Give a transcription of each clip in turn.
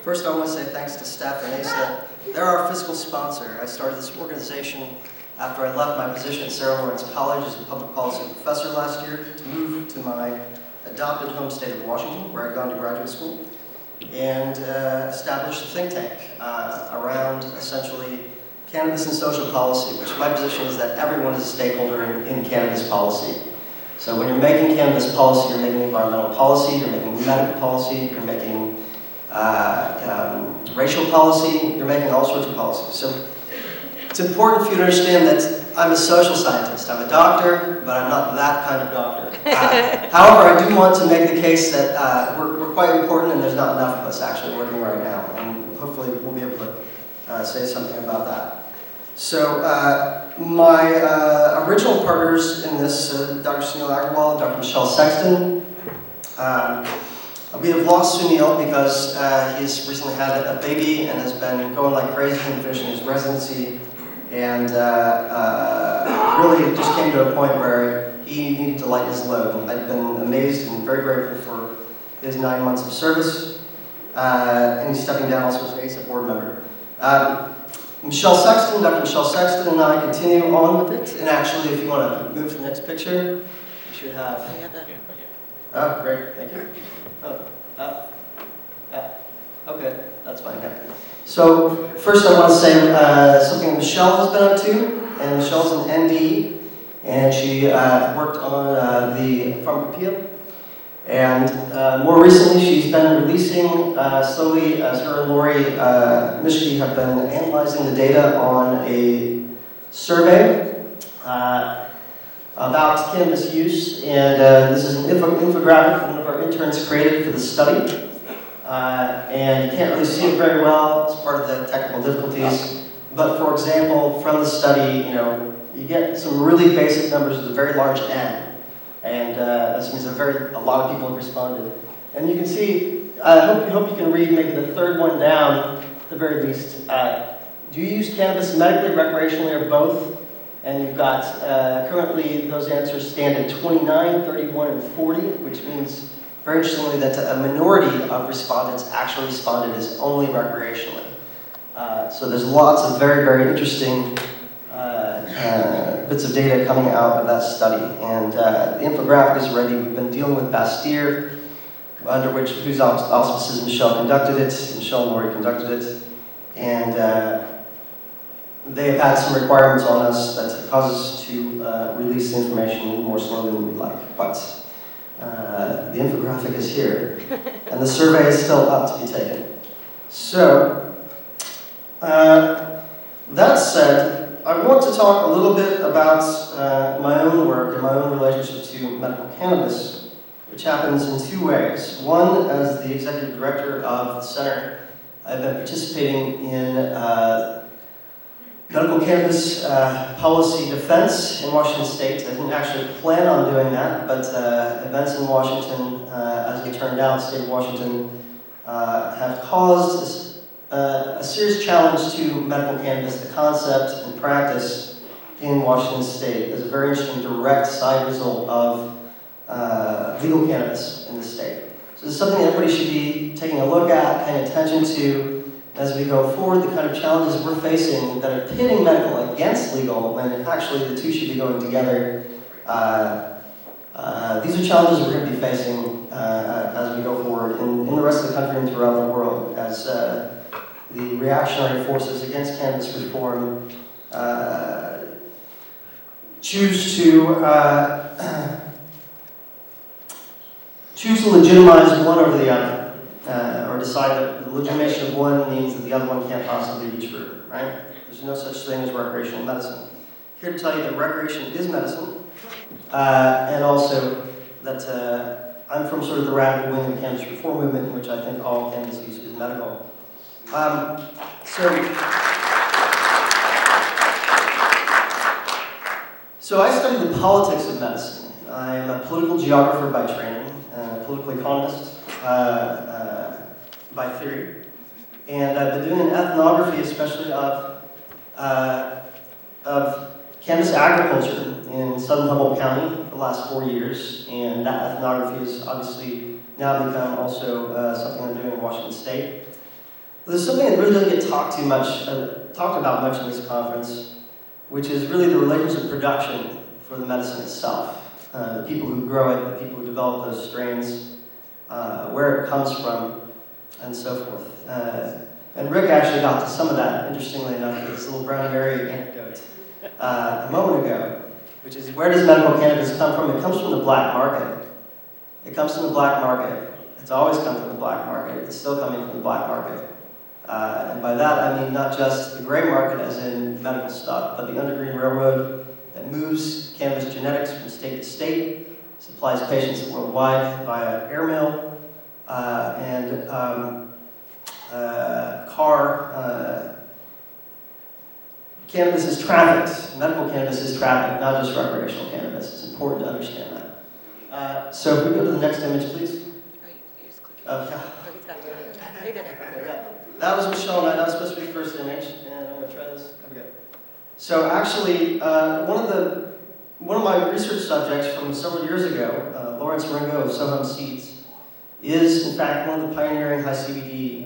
First, I want to say thanks to staff and ASA. They're our fiscal sponsor. I started this organization after I left my position at Sarah Lawrence College as a public policy professor last year to move to my adopted home state of Washington, where I'd gone to graduate school, and established a think tank around essentially cannabis and social policy, which my position is that everyone is a stakeholder in cannabis policy. So when you're making cannabis policy, you're making environmental policy, you're making medical policy, you're making racial policy, you're making all sorts of policies. So it's important for you to understand that I'm a social scientist. I'm a doctor, but I'm not that kind of doctor. However, I do want to make the case that we're quite important and there's not enough of us actually working right now. And hopefully we'll be able to say something about that. So my original partners in this, Dr. Sunil Agarwal and Dr. Michelle Sexton, we have lost Sunil because he's recently had a baby and has been going like crazy and finishing his residency, and really just came to a point where he needed to lighten his load. And I've been amazed and very grateful for his 9 months of service, and he's stepping down also as an ASA board member. Michelle Sexton, Dr. Michelle Sexton and I continue on with it, and actually if you want to move to the next picture, you should have... Oh, great, thank you. Okay, that's fine. Yeah. So first I want to say something Michelle has been up to, and Michelle's an ND, and she worked on the pharmacopoeia, and more recently she's been releasing slowly, as her and Lori Mischke have been analyzing the data on a survey about cannabis use, and this is an infographic one of our interns created for the study. And you can't really see it very well, it's part of the technical difficulties. But for example, from the study, you get some really basic numbers with a very large N. And this means a lot of people have responded. And you can see, I hope you can read maybe the third one down, at the very least. Do you use cannabis medically, recreationally, or both? And you've got, currently those answers stand at 29, 31, and 40, which means, very interestingly, that a minority of respondents actually responded as only recreationally. So there's lots of very, very interesting bits of data coming out of that study. And the infographic is ready. We've been dealing with Bastille, under whose auspices Michelle conducted it, Michelle and Lori conducted it. And they have had some requirements on us that cause us to release the information a little more slowly than we'd like. But the infographic is here, and the survey is still up to be taken. So, that said, I want to talk a little bit about my own work and my own relationship to medical cannabis, which happens in two ways. One, as the executive director of the center, I've been participating in medical cannabis policy defense in Washington State. I didn't actually plan on doing that, but events in Washington, as it turned out, the state of Washington, have caused a serious challenge to medical cannabis, the concept and practice in Washington State. There's a very interesting direct side result of legal cannabis in the state. So this is something that everybody should be taking a look at, paying attention to, as we go forward, the kind of challenges we're facing that are pitting medical against legal, when actually the two should be going together. These are challenges we're going to be facing as we go forward in the rest of the country and throughout the world, as the reactionary forces against cannabis reform choose to legitimize one over the other. Or decide that the legitimation of one means that the other one can't possibly be true, right? There's no such thing as recreational medicine. Here to tell you that recreation is medicine, and also that I'm from sort of the radical wing of the cannabis reform movement, in which I think all cannabis use is medical. So I study the politics of medicine. I'm a political geographer by training, a political economist by theory, and I've been doing an ethnography, especially of cannabis agriculture in southern Humboldt County for the last 4 years, and that ethnography has obviously now become also something I'm doing in Washington State. There's something that really doesn't get talked about much in this conference, which is really the relationship of production for the medicine itself. The people who grow it, the people who develop those strains, where it comes from, and so forth. And Rick actually got to some of that, interestingly enough, with this little Brown Mary anecdote a moment ago, which is, where does medical cannabis come from? It comes from the black market. It comes from the black market. It's always come from the black market. It's still coming from the black market. And by that I mean not just the gray market as in medical stuff, but the Underground Railroad that moves cannabis genetics from state to state, supplies patients worldwide via airmail, and cannabis is trafficked. Medical cannabis is trafficked, not just recreational cannabis. It's important to understand that. So if we go to the next image, please. That was Michelle and I. That was supposed to be the first image, and I'm going to try this. There we go. So actually, one of my research subjects from several years ago, Lawrence Ringo of Soham Seeds, is in fact one of the pioneering high CBD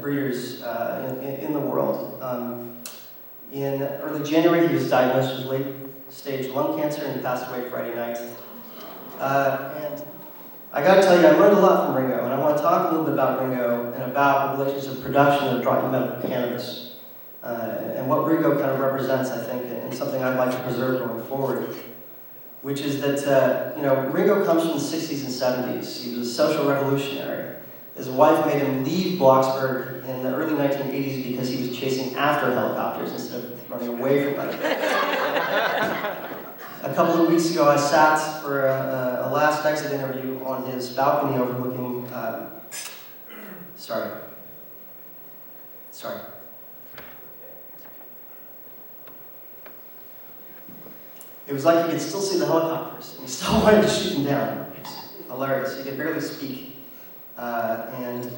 breeders in the world. In early January, he was diagnosed with late-stage lung cancer, and he passed away Friday night. And I got to tell you, I learned a lot from Ringo, and I want to talk a little bit about Ringo and about the relationship of production of dry medical cannabis, and what Ringo kind of represents, I think, and something I'd like to preserve going forward, which is that Ringo comes from the 60s and 70s. He was a social revolutionary. His wife made him leave Bloxburg in the early 1980s because he was chasing after helicopters instead of running away from them. A couple of weeks ago, I sat for a last exit interview on his balcony overlooking, sorry. It was like he could still see the helicopters, and he still wanted to shoot them down. It's hilarious. He could barely speak, and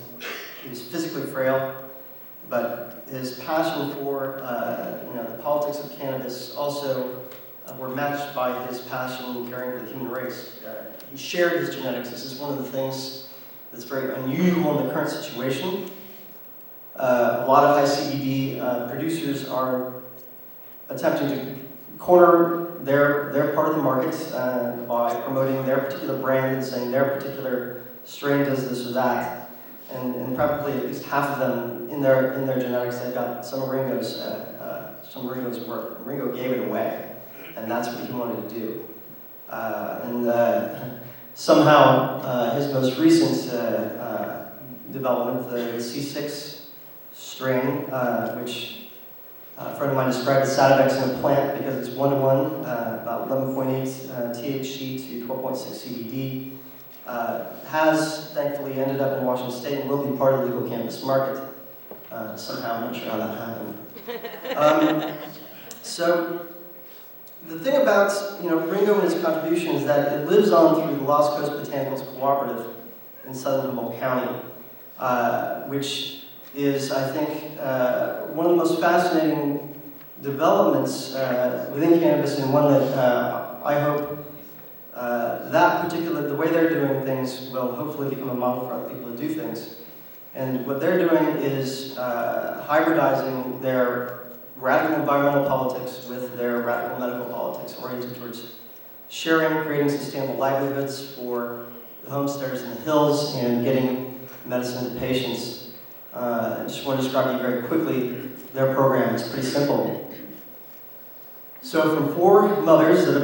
he was physically frail, but his passion for the politics of cannabis also were matched by his passion caring for the human race. He shared his genetics. This is one of the things that's very unusual in the current situation. A lot of high CBD producers are attempting to corner their part of the market by promoting their particular brand and saying their particular strain does this or that. And probably at least half of them in their genetics, they've got some Ringo's work. Ringo gave it away, and that's what he wanted to do. Somehow his most recent development, the C6 strain, which a friend of mine described as Sativex in a plant because it's 1-to-1, about 11.8 THC to 12.6 CBD, has thankfully ended up in Washington State and will be part of the legal cannabis market. Somehow, I'm not sure how that happened. So the thing about Ringo and his contribution is that it lives on through the Lost Coast Botanicals Cooperative in southern Humboldt County, which is, I think, one of the most fascinating developments within cannabis, and one that I hope the way they're doing things will hopefully become a model for other people to do things. And what they're doing is hybridizing their radical environmental politics with their radical medical politics, oriented towards sharing, creating sustainable livelihoods for the homesteaders in the hills, and getting medicine to patients. I just want to describe to you very quickly their program. It's pretty simple. So from 4 mothers that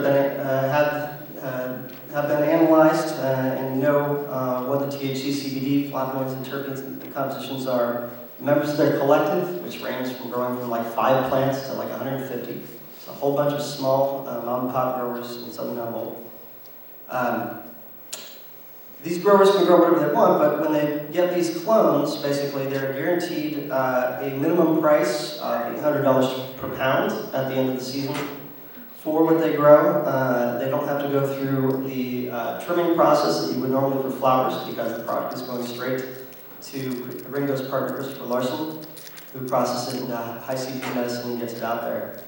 have been analyzed and know what the THC, CBD, flavonoids, and terpenes and compositions are, members of their collective, which ranges from growing from like 5 plants to like 150. It's a whole bunch of small mom and pop growers in southern Humboldt. These growers can grow whatever they want, but when they get these clones, basically they're guaranteed a minimum price of $800 per pound at the end of the season for what they grow. They don't have to go through the trimming process that you would normally for flowers, because the product is going straight to Ringo's partner, Christopher Larson, who processes it into high CBD medicine and gets it out there.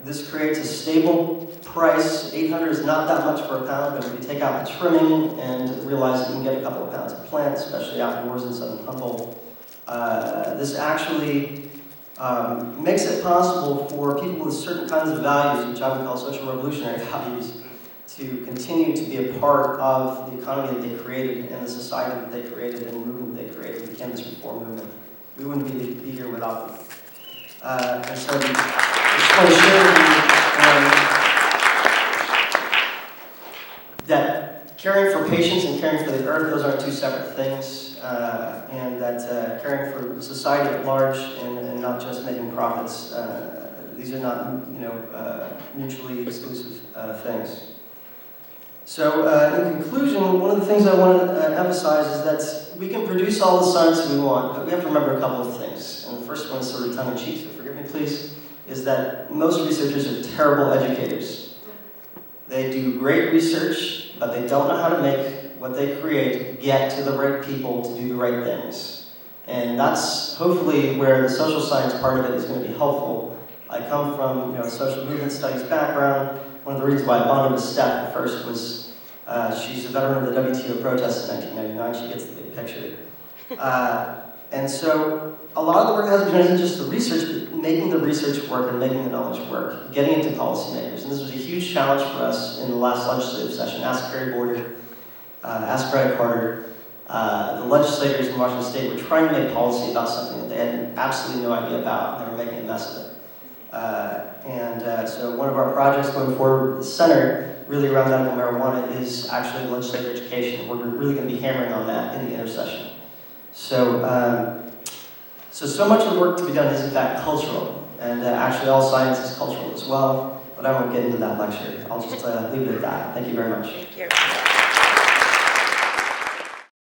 This creates a stable price. $800 is not that much for a pound, but if you take out the trimming and realize that you can get a couple of pounds of plant, especially outdoors in southern Humboldt, This actually makes it possible for people with certain kinds of values, which I would call social revolutionary values, to continue to be a part of the economy that they created and the society that they created and the movement they created, the cannabis reform movement. We wouldn't be here without them. And so I just want to share with you that caring for patients and caring for the earth, those aren't two separate things, and that caring for society at large and not just making profits, these are not, mutually exclusive things. So, in conclusion, one of the things I want to emphasize is that we can produce all the science we want, but we have to remember a couple of things. And the first one is sort of tongue-in-cheek, so forgive me please, is that most researchers are terrible educators. They do great research, but they don't know how to make what they create get to the right people to do the right things. And that's hopefully where the social science part of it is going to be helpful. I come from a social movement studies background. One of the reasons why I bonded with Steph at first was she's a veteran of the WTO protests in 1999. She gets the big picture. And so a lot of the work that has been done isn't just the research, but making the research work and making the knowledge work, getting it to policymakers. And this was a huge challenge for us in the last legislative session. Ask Kerry Border, ask Brad Carter. The legislators in Washington State were trying to make policy about something that they had absolutely no idea about, and they were making a mess of it. So one of our projects going forward with the center, really around medical marijuana, is actually legislative education. We're really going to be hammering on that in the intersession. So much of the work to be done is in fact cultural, and actually all science is cultural as well, but I won't get into that lecture. I'll just leave it at that. Thank you very much. Thank you.